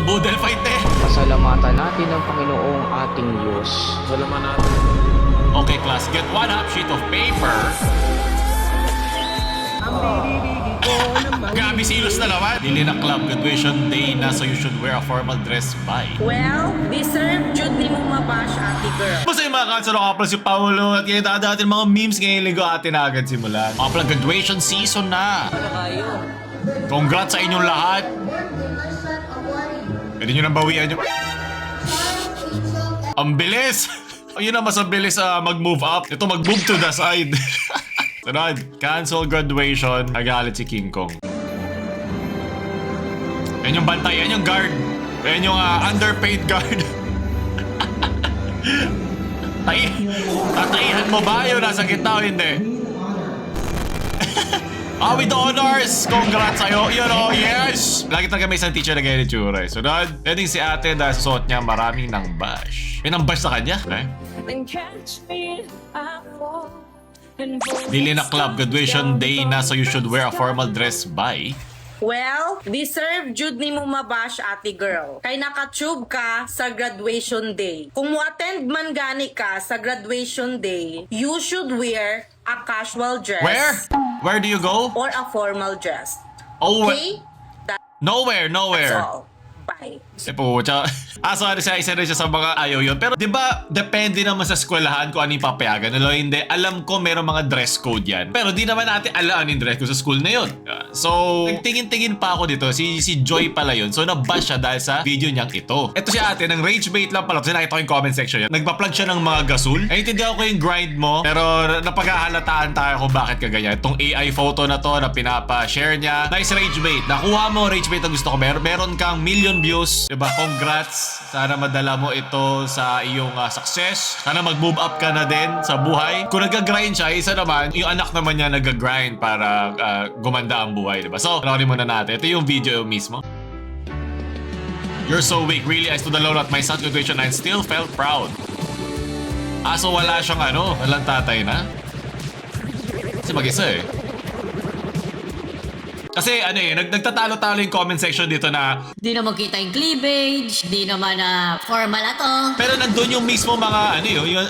boodle fight eh. Pasalamatan natin ang Panginoong ating Diyos. Salamat natin. Okay class, get one half sheet of paper. Gabi silos na naman. Dili na club graduation day na, so you should wear a formal dress by. Well, deserve jud ni mo mabash, ate girl. Basta yung mga kansalo kapla si Paolo at kaya dadating mga memes ngayong linggo atin na agad simulan. Kapla graduation season na. Congrats sa inyong lahat. Pwede nyo nang bawian nyo. Ang bilis! Yun na mas ang bilis mag-move up. Ito mag-move to the side. Sunod, cancel graduation. Nagalit si King Kong. Yan yung bantay, yan yung guard. Yan yung underpaid guard. Tatayihan mo ba yun? Nasa gitna o hindi? With the honors! Congrats sa'yo! Yun o, yes! Lagi talaga may isang teacher na ganyan itsura eh. Sunod, pwedeng si ate dahil suot niya maraming nang bash. May nang bash sa kanya? Dili na club graduation day na, so you should wear a formal dress by. Well, deserve jud ni mo mabash, ate girl. Kay nakatube ka sa graduation day. Kung mo-attend man gani ka sa graduation day, you should wear a casual dress. Where? Where do you go? Or a formal dress. Oh, Okay? nowhere, That's nowhere. all. Bye. Po, sorry, isa rin siya sa mga ayaw yun. Pero di ba, depende naman sa eskwelahan kung ano yung papayagan. Ano, hindi. Alam ko meron mga dress code yan. Pero di naman natin alam yung dress code sa school na yun. So, nagtingin-tingin pa ako dito. Si Joy pala yun. So, nabash siya dahil sa video niyang ito. Ito si ate, ng rage bait lang pala. Kasi nakita ko yung comment section yan. Nagpa-plug siya ng mga gasol. Naintindihan ko yung grind mo. Pero napaghahalataan tayo kung bakit ka ganyan. Itong AI photo na to na pinapa-share niya. Nice rage bait. Nakuha mo rage bait na gusto ko. Meron kang million views. Diba? Congrats. Sana madala mo ito sa iyong success. Sana mag-move up ka na din sa buhay. Kung nag-grind siya, isa naman, yung anak naman niya nag-grind para gumanda ang buhay. Diba? So, panoorin muna natin. Ito yung video mismo. You're so weak. Really, I stood alone at my son's graduation and still felt proud. So wala siyang walang tatay na? Kasi mag-isa eh. Kasi nagtatalo-talo yung comment section dito na Di na magkita yung cleavage, di naman na formal na to. pero nandun yung mismo mga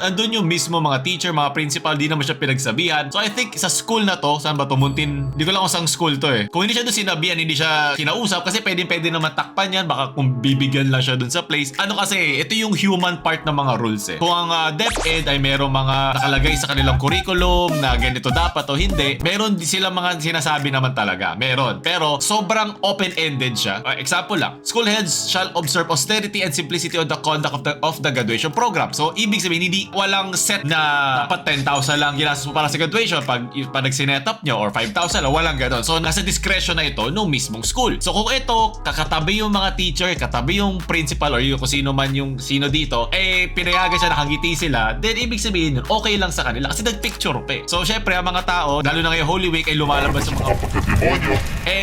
nandun yung mismo mga teacher, mga principal, di naman siya pinagsabihan. So I think sa school na to, saan ba to? Muntin, di ko lang kung saan school to eh. Kung hindi siya doon sinabihan, hindi siya kinausap kasi pwede naman takpan yan, baka kung bibigyan lang siya doon sa place. Kasi ito yung human part ng mga rules eh. Kung ang DepEd ay merong mga nakalagay sa kanilang curriculum na ganito dapat o hindi, meron din sila mga sinasabi naman talaga. Pero sobrang open-ended siya. Example lang, school heads shall observe austerity and simplicity on the conduct of the graduation program. So, ibig sabihin, walang set na dapat 10,000 lang ginastos mo para sa graduation pag nag-sinet up nyo or 5,000 lang, walang gano'n. So, nasa discretion na ito ng mismong school. So, kung ito, kakatabi yung mga teacher, katabi yung principal or yung kung sino man yung sino dito, pinayagan siya, nakangiti sila, then ibig sabihin yun, okay lang sa kanila kasi nag-picture pa eh. So, syempre, ang mga tao, lalo na ngayong Holy Week, ay lumalabas yung mga pagkademonyo.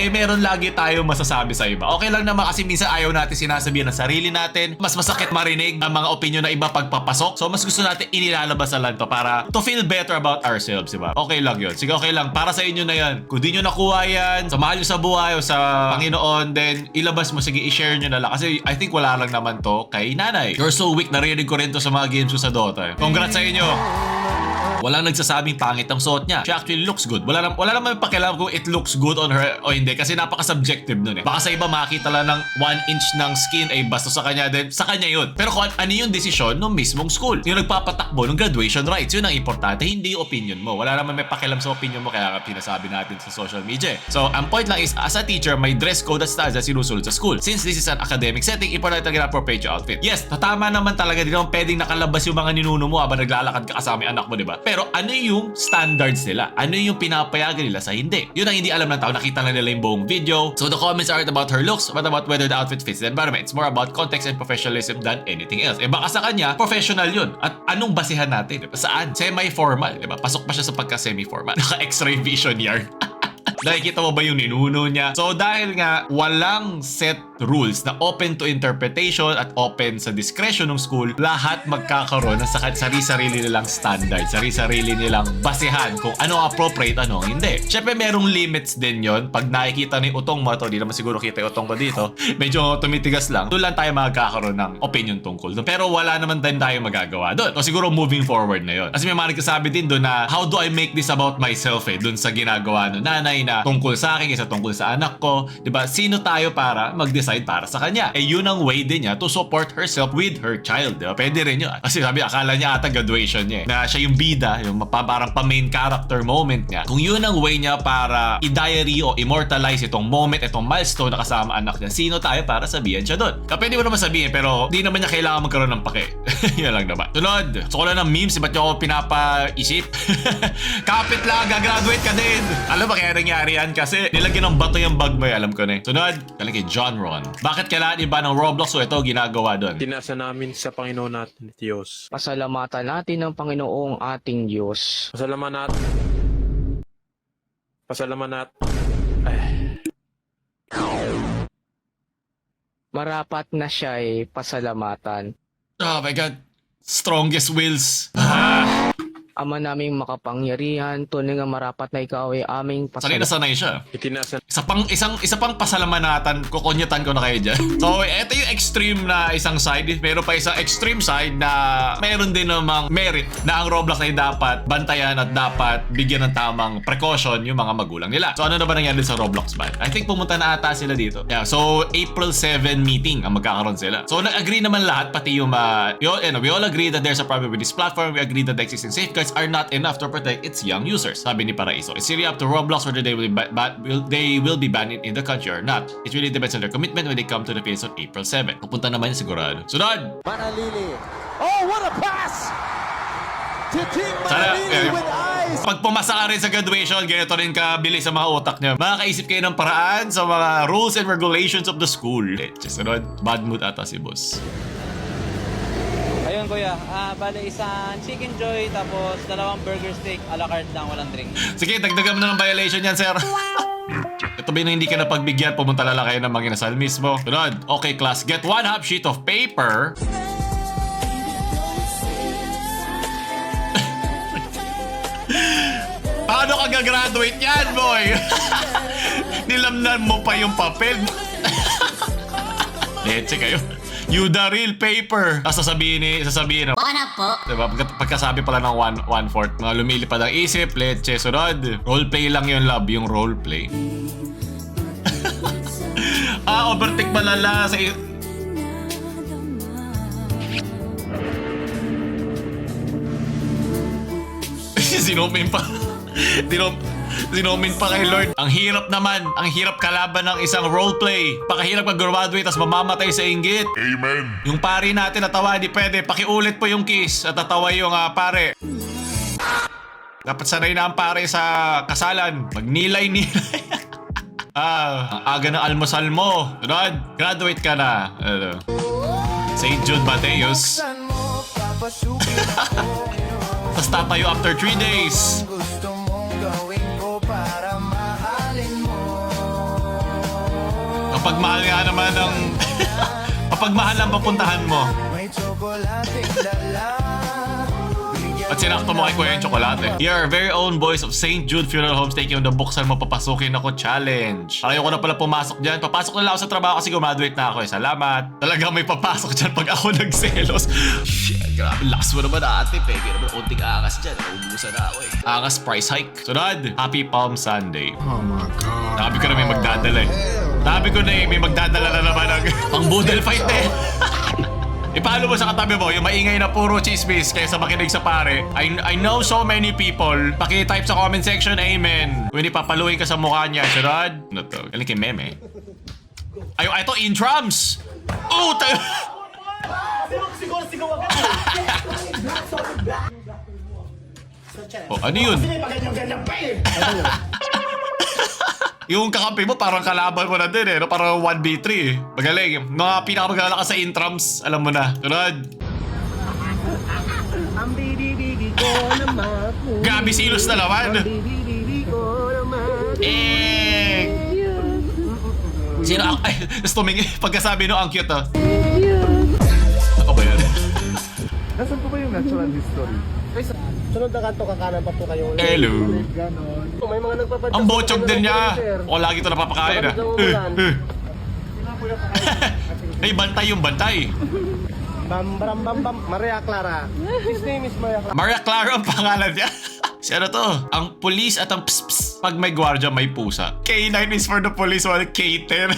Meron lagi tayo masasabi sa iba. Okay lang naman kasi minsan ayaw natin sinasabihan ng sarili natin. Mas masakit marinig ang mga opinion na iba pagpapasok. So, mas gusto natin inilalabas na lang to para to feel better about ourselves, diba? Okay lang yun. Sige, okay lang. Para sa inyo na yan. Kung di nyo nakuha yan, sa mahal nyo sa buhay o sa Panginoon, then ilabas mo. Sige, i-share nyo na lang. Kasi I think wala lang naman to kay nanay. You're so weak. Narinig ko rin to sa mga games ko sa Dota. Congrats sa inyo! Walang nagsasabing pangit ang suot niya. She actually looks good. Wala naman pakialam kung it looks good on her o hindi kasi napaka-subjective nun eh. Baka sa iba makita lang ng 1 inch ng skin ay basta sa kanya din. Sa kanya yun. Pero kung ano yung desisyon ng mismong school. Yung nagpapatakbo ng graduation rights. Yun ang importante. Hindi yung opinion mo. Wala naman may pakialam sa opinion mo kaya pinasabi natin sa social media. So, ang point lang is as a teacher, may dress code at styles na sinusunod sa school. Since this is an academic setting, important talaga na appropriate your outfit. Yes, tatama naman talaga. Di naman pwedeng nakalabas yung mga ninuno mo habang naglalakad ka kasama yung anak mo, diba? Pero ano yung standards nila? Ano yung pinapayagan nila sa hindi? Yun ang hindi alam ng tao. Nakita lang nila yung buong video. So the comments aren't about her looks, but about whether the outfit fits the environment. It's more about context and professionalism than anything else. Baka sa kanya, professional yun. At anong basihan natin? Diba? Saan? Semi-formal. Diba? Pasok pa siya sa pagka-semi-formal. Naka-x-ray vision yarn. Nakikita mo ba yung ninuno niya? So dahil nga walang set rules na open to interpretation at open sa discretion ng school, lahat magkakaroon ng sarili-sarili nilang standard, sarili-sarili nilang basehan kung ano appropriate, ano hindi. Syempre merong limits din yon. Pag nakikita ni utong mo to, di naman siguro kita yung utong ko dito, medyo tumitigas lang, doon lang tayo magkakaroon ng opinion tungkol doon. Pero wala naman din tayo magagawa doon. O siguro moving forward na yon. Kasi may mga nagsasabi din doon na how do I make this about myself doon sa ginagawa ng nanay na tungkol sa akin, isa tungkol sa anak ko. Diba? Sino tayo para mag-decide para sa kanya? Yun ang way din niya to support herself with her child. Diba? Pwede rin yun. Kasi sabi, akala niya ata graduation niya na siya yung bida, yung parang pa-main character moment niya. Kung yun ang way niya para i-diary o immortalize itong moment, itong milestone na kasama anak niya, sino tayo para sabihin siya doon? Pwede mo naman sabihin, pero di naman niya kailangan magkaroon ng pake. Yan lang naman. Sunod, so ko lang ng memes, ba't niyo ako pinapaisip? Kapit lang, gagraduate ka din. Alam ba kaya nangyari yan? Kasi nilagyan ng bato yung bag mo. Alam ko na eh. Sunod, kaya kay John Ron. Bakit kailangan iba ng Roblox o ito ginagawa doon? Tinasa namin sa Panginoon natin, Diyos. Pasalamatan natin ng Panginoong ating Diyos. Pasalamat. Marapat na siya'y pasalamatan. Oh my God. Strongest wills. Ama naming makapangyarihan, tunay nga marapat na ikaw ay aming Sanay na sanay siya. Itinasa Isa pang pasalamatan, kukunyatan ko na kayo dyan. So, ito yung extreme na isang side. Meron pa isang extreme side na meron din namang merit na ang Roblox ay dapat bantayan at dapat bigyan ng tamang precaution yung mga magulang nila. So, ano na ba nangyari sa Roblox ban? I think pumunta na ata sila dito. Yeah, so, April 7 meeting ang magkakaroon sila. So, nag-agree naman lahat, pati yung we all agree that there's a problem with this platform. We agree that the existing safeguards are not enough to protect its young users. Sabi ni Paraiso, it's really up to Roblox whether they will be banned in the country or not. It really depends on their commitment when they come to the Philippines on April 7. Pupunta naman yung sigurado. Sunod! Manalili. Oh, what a pass! To King Manalili with eyes. Pag pumasa ka rin sa graduation, ganito rin kabilis sa mga utak niya. Makakaisip kayo ng paraan sa mga rules and regulations of the school. Sunod, bad mood ata si boss. Ayun kuya, bale isang chicken joy tapos 2 burger steak a la carte lang, walang drink. Sige, dagdagan mo na ng violation yan, sir. Ito ba yung hindi ka napagbigyan? Pumunta lang kayo ng mga inasal mismo. Sunod, okay class, get 1 half sheet of paper. Paano ka gagraduate yan, boy? Nilamnan mo pa yung papel. Leche kayo. You the real paper. Sasabihin na. Wala po. Diba? Pagkasabi pala ng 1/4, mga lumilipad ang isip, leche, sunod. Roleplay lang yun, love. Yung roleplay. Overtake malala sa... Sinomin pa. Sinomin pa kay Lord. Ang hirap naman. Ang hirap kalaban ng isang roleplay. Pakahirap mag-graduate tapos mamamatay sa inggit. Amen. Yung pari natin natawa, di pwede. Pakiulit po yung kiss at tatawa yung pare. Dapat sanay na ang pare sa kasalan. Magnilay-nilay. Ang aga ng almusal mo. Rod, graduate ka na. St. Jude Mateos. Tapos tatayo after 3 days. Kapag mahal nga naman ang... Kapag mahal ang papuntahan mo. At sinakto mo kay Kuya yung tsokolate. Here, our very own boys of St. Jude Funeral Homes taking on the buksan mo papasukin ako challenge. Ayoko na pala pumasok dyan. Papasok na lang ako sa trabaho kasi graduate na ako eh. Salamat. Talagang may papasok dyan pag ako nagselos. Shit, grabe. Lakas mo naman ate. Pegi naman unting angas dyan. Naubusan na ako eh. Angas price hike. Sunod, Happy Palm Sunday. Oh my God. Sabi ko na may magdadala eh. Sabi ko na eh, may magdadala na naman ng pang boodle fight eh. Ipalo mo sa katabi mo, yung maingay na puro chismis kaysa makinig sa pare. I know so many people. Paki-type sa comment section, amen. Kung hindi papaluin ka sa mukha niya, Sherrod. Ano to? Galing kay Meme. Ay, ito, in drums! Oh, oh, ano yun? Yung kakampi mo, parang kalaban mo na din eh. No? Parang 1v3 eh. Magaling. Mga pinakamagalakas sa intrams, alam mo na. Tunod. Gabi silos na naman. Sino ang... Ay, tapos tumingin. Pagkasabi no, ang cute ah. Ako ba yun? Nasaan po ba yung natural history? Sunod na kanto, kakanan pa po kayo. Hello. Ganon. May mga nagpapadyak. Ang bochog din niya. O, lagi ito napapakain ah. Ay, bantay yung bantay. Bam, bam, bam, bam. Maria Clara. His name is Maria Clara. Maria Clara ang pangalan niya. Si ano to? Ang police at ang pss. Pag may gwardiya, may pusa. K9 is for the police, while K10.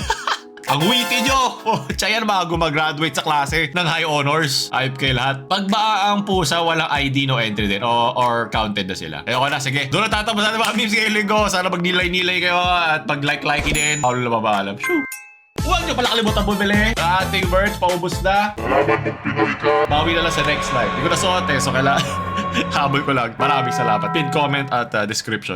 Ang witty nyo! Oh, tsaya yan mga gumagraduate sa klase ng high honors. Ayop kayo lahat. Pag ba ang pusa, walang ID, no entry din. Or counted na sila. Ayoko na, sige. Doon na tatapos natin mga memes ngayong linggo. Sana mag-nilay-nilay kayo at mag-like-like din. Ako na mapaalam. Shoo! Huwag nyo pala kalimutan bumili. Ating merch, paubos na. Bawi na lang sa next live. Hindi ko na suot eh, so kailangan habol ko lang. Maraming salamat. Pin comment at description.